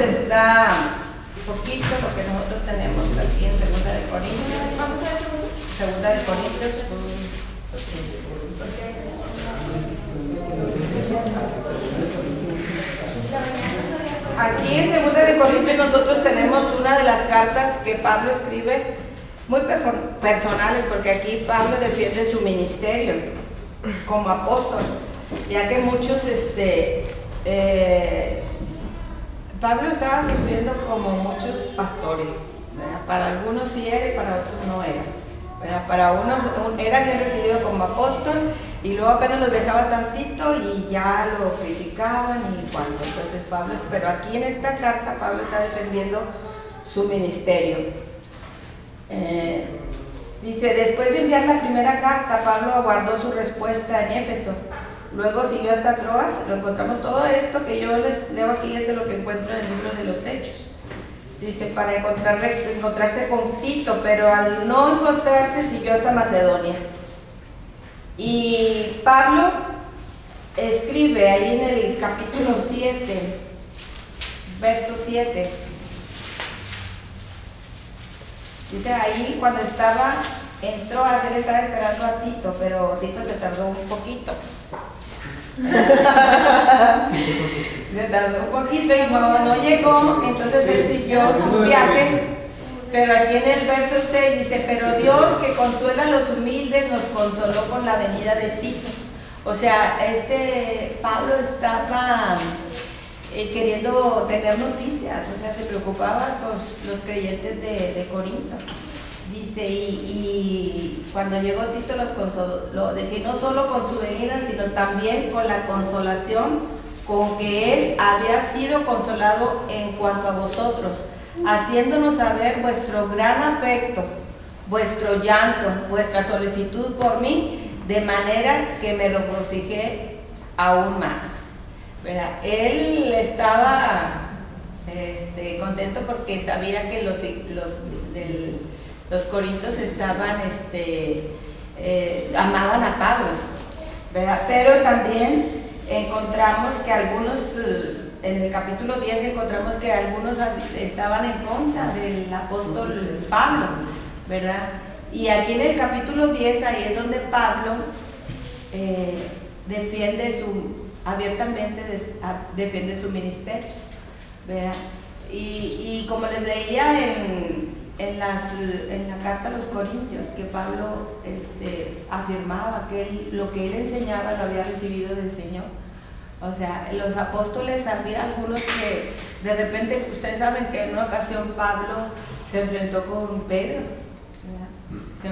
está poquito, porque nosotros tenemos aquí en Segunda de Corintios. Vamos a ver Segunda de Corintios. Aquí en Segunda de Corintios nosotros tenemos una de las cartas que Pablo escribe muy personales, porque aquí Pablo defiende su ministerio como apóstol, ya que muchos Pablo estaba sufriendo como muchos pastores, ¿verdad? Para algunos sí era y para otros no era, ¿verdad? Para unos era bien recibido como apóstol y luego apenas los dejaba tantito y ya lo criticaban y cuanto. Entonces Pablo, pero aquí en esta carta Pablo está defendiendo su ministerio. Dice, después de enviar la primera carta, Pablo aguardó su respuesta en Éfeso. Luego siguió hasta Troas. Lo encontramos todo esto que yo les leo aquí, es de lo que encuentro en el libro de los Hechos. Dice, para encontrarse con Tito, pero al no encontrarse siguió hasta Macedonia. Y Pablo escribe ahí en el capítulo 7, verso 7. Dice ahí, cuando estaba en Troas, él estaba esperando a Tito, pero Tito se tardó un poquito. Se tardó un poquito y no llegó, entonces él siguió su viaje. Pero aquí en el verso 6 dice, pero Dios que consuela a los humildes nos consoló con la venida de Tito. O sea, Pablo estaba queriendo tener noticias, o sea, se preocupaba por los creyentes de Corinto. Dice, y cuando llegó Tito los consoló, decir, no solo con su venida, sino también con la consolación con que él había sido consolado en cuanto a vosotros, haciéndonos saber vuestro gran afecto, vuestro llanto, vuestra solicitud por mí, de manera que me regocijé aún más. ¿Verdad? Él estaba contento porque sabía que los corintios estaban, amaban a Pablo, ¿verdad? Pero también encontramos que algunos, en el capítulo 10 encontramos que algunos estaban en contra del apóstol Pablo, ¿verdad? Y aquí en el capítulo 10, ahí es donde Pablo abiertamente defiende su ministerio, ¿verdad? Y como les leía en la carta a los Corintios, que Pablo afirmaba que lo que él enseñaba lo había recibido del Señor. O sea, los apóstoles, había algunos que de repente, ustedes saben que en una ocasión Pablo se enfrentó con Pedro, ¿verdad? Se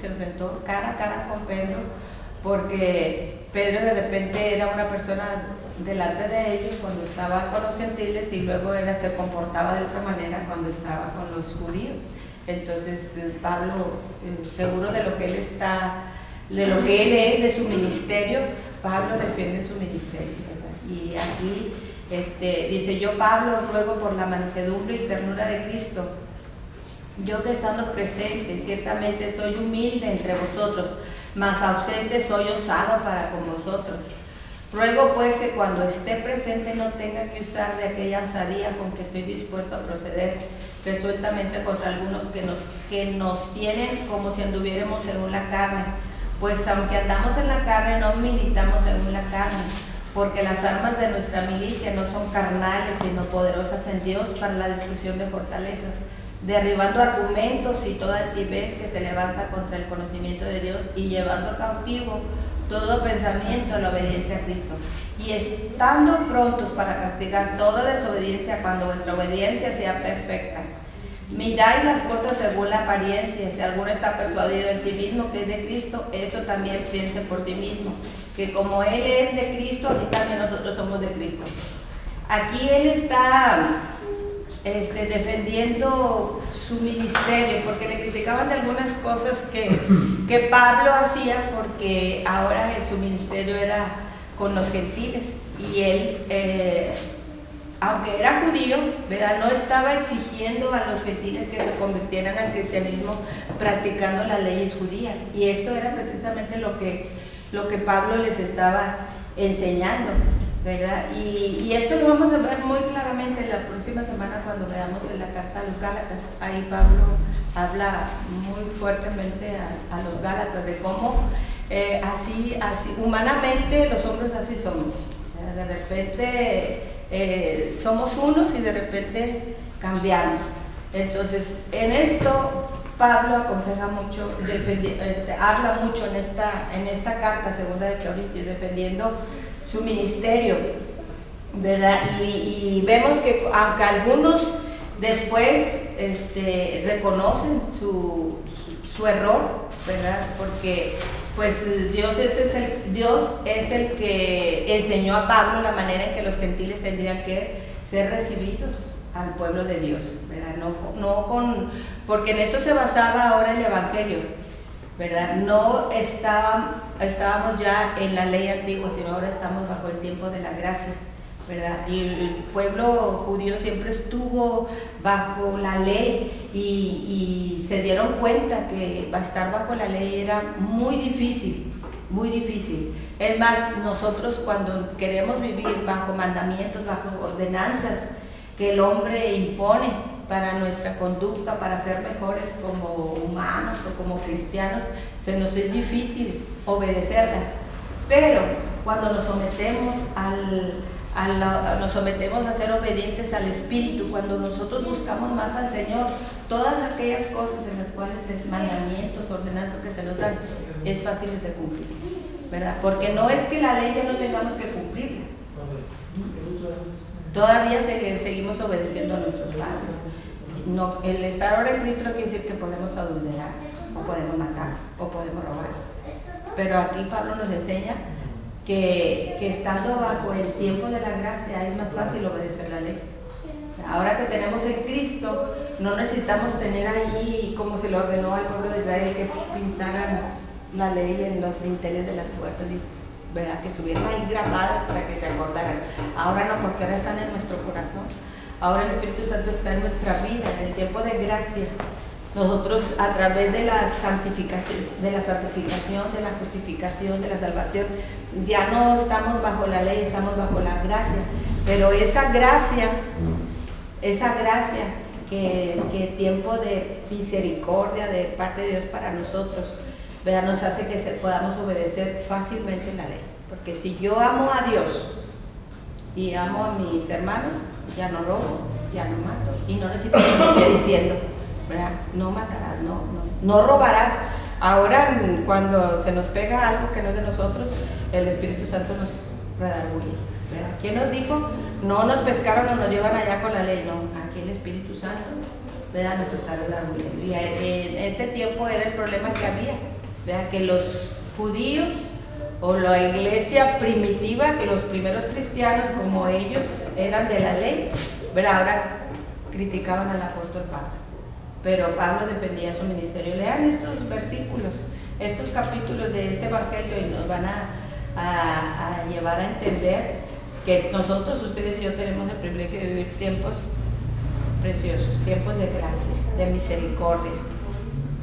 enfrentó cara a cara con Pedro, porque Pedro de repente era una persona delante de ellos cuando estaba con los gentiles y luego se comportaba de otra manera cuando estaba con los judíos. Entonces Pablo, seguro de lo que él es, de su ministerio, Pablo defiende su ministerio, ¿verdad? Y aquí dice, yo Pablo ruego por la mansedumbre y ternura de Cristo, yo que estando presente ciertamente soy humilde entre vosotros, mas ausente soy osado para con vosotros. Ruego pues que cuando esté presente no tenga que usar de aquella osadía con que estoy dispuesto a proceder resueltamente contra algunos que nos tienen como si anduviéramos según la carne. Pues aunque andamos en la carne, no militamos según la carne, porque las armas de nuestra milicia no son carnales, sino poderosas en Dios para la destrucción de fortalezas, derribando argumentos y toda altivez que se levanta contra el conocimiento de Dios y llevando cautivo todo pensamiento a la obediencia a Cristo, y estando prontos para castigar toda desobediencia cuando vuestra obediencia sea perfecta. Miráis las cosas según la apariencia, si alguno está persuadido en sí mismo que es de Cristo, eso también piense por sí mismo, que como Él es de Cristo, así también nosotros somos de Cristo. Aquí Él está defendiendo su ministerio, porque le criticaban de algunas cosas que Pablo hacía, porque ahora su ministerio era con los gentiles, y él, aunque era judío, ¿verdad?, no estaba exigiendo a los gentiles que se convirtieran al cristianismo practicando las leyes judías, y esto era precisamente lo que Pablo les estaba enseñando, ¿verdad? Y esto lo vamos a ver muy claramente en la próxima semana cuando veamos en la carta a los Gálatas. Ahí Pablo habla muy fuertemente a los Gálatas de cómo así humanamente los hombres así somos. De repente somos unos y de repente cambiamos. Entonces, en esto Pablo aconseja mucho, habla mucho en esta carta, segunda de Corintios, defendiendo su ministerio, ¿verdad? Y vemos que aunque algunos después reconocen su error, ¿verdad? Porque pues Dios es el que enseñó a Pablo la manera en que los gentiles tendrían que ser recibidos al pueblo de Dios, ¿verdad? Porque en esto se basaba ahora el Evangelio, ¿verdad? No estábamos ya en la ley antigua, sino ahora estamos bajo el tiempo de la gracia, ¿verdad? Y el pueblo judío siempre estuvo bajo la ley y se dieron cuenta que estar bajo la ley era muy difícil, muy difícil. Es más, nosotros cuando queremos vivir bajo mandamientos, bajo ordenanzas que el hombre impone para nuestra conducta, para ser mejores como humanos o como cristianos, se nos es difícil obedecerlas. Pero cuando nos sometemos a ser obedientes al Espíritu, cuando nosotros buscamos más al Señor, todas aquellas cosas en las cuales mandamientos, ordenanzas que se nos dan, es fácil de cumplir, ¿verdad? Porque no es que la ley ya no tengamos que cumplirla. Todavía seguimos obedeciendo a nuestros padres. No, el estar ahora en Cristo no quiere decir que podemos adulterar, o podemos matar, o podemos robar. Pero aquí Pablo nos enseña que estando bajo el tiempo de la gracia es más fácil obedecer la ley. Ahora que tenemos en Cristo, no necesitamos tener allí, como se le ordenó al pueblo de Israel, que pintaran la ley en los dinteles de las puertas, ¿verdad? Que estuvieran ahí grabadas para que se acordaran. Ahora no, porque ahora están en nuestro corazón. Ahora el Espíritu Santo está en nuestra vida, en el tiempo de gracia. Nosotros a través de la santificación, de la justificación, de la salvación, ya no estamos bajo la ley, estamos bajo la gracia. Pero esa gracia que tiempo de misericordia de parte de Dios para nosotros, ¿verdad? Nos hace que podamos obedecer fácilmente la ley. Porque si yo amo a Dios y amo a mis hermanos, ya no robo, ya no mato. Y no necesito que me esté diciendo, ¿verdad? No matarás, no robarás. Ahora, cuando se nos pega algo que no es de nosotros, el Espíritu Santo nos redarguye, ¿verdad? ¿Quién nos dijo? No nos pescaron o nos llevan allá con la ley. No, aquí el Espíritu Santo, ¿verdad? Nos está redarguyendo. Y en este tiempo era el problema que había, ¿verdad? Que los judíos o la iglesia primitiva, que los primeros cristianos, como ellos eran de la ley, ¿verdad? Ahora criticaban al apóstol Pablo. Pero Pablo defendía su ministerio. Lean estos versículos, estos capítulos de este evangelio y nos van a llevar a entender que nosotros, ustedes y yo, tenemos el privilegio de vivir tiempos preciosos, tiempos de gracia, de misericordia.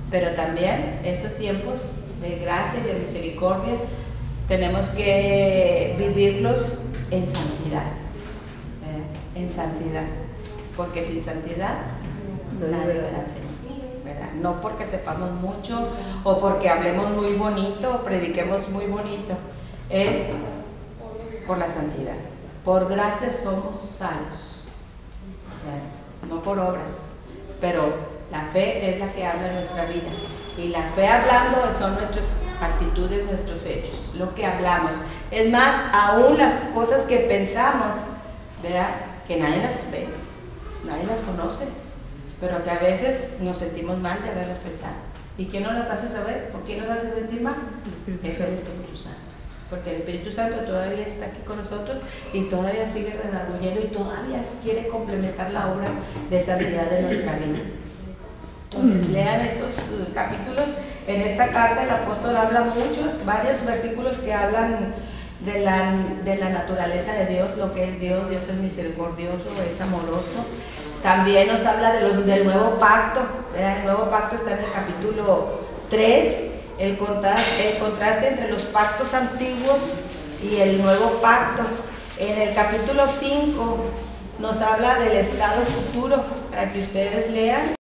Pero también esos tiempos de gracia y de misericordia tenemos que vivirlos en santidad, en santidad, porque sin santidad nadie verá al Señor, ¿verdad? No porque sepamos mucho o porque hablemos muy bonito o prediquemos muy bonito, es por la santidad. Por gracia somos salvos, ¿verdad? No por obras, pero la fe es la que habla en nuestra vida. Y la fe hablando son nuestras actitudes, nuestros hechos, lo que hablamos. Es más, aún las cosas que pensamos, ¿verdad? Que nadie las ve, nadie las conoce, pero que a veces nos sentimos mal de haberlas pensado. ¿Y quién nos las hace saber? ¿O quién nos hace sentir mal? Es el Espíritu Santo. Porque el Espíritu Santo todavía está aquí con nosotros y todavía sigue redarguyendo y todavía quiere complementar la obra de santidad de nuestra vida. Entonces lean estos capítulos. En esta carta el apóstol habla mucho, varios versículos que hablan de la naturaleza de Dios, lo que es Dios. Dios es misericordioso, es amoroso. También nos habla del nuevo pacto. El nuevo pacto está en el capítulo 3, el contraste entre los pactos antiguos y el nuevo pacto. En el capítulo 5 nos habla del estado futuro, para que ustedes lean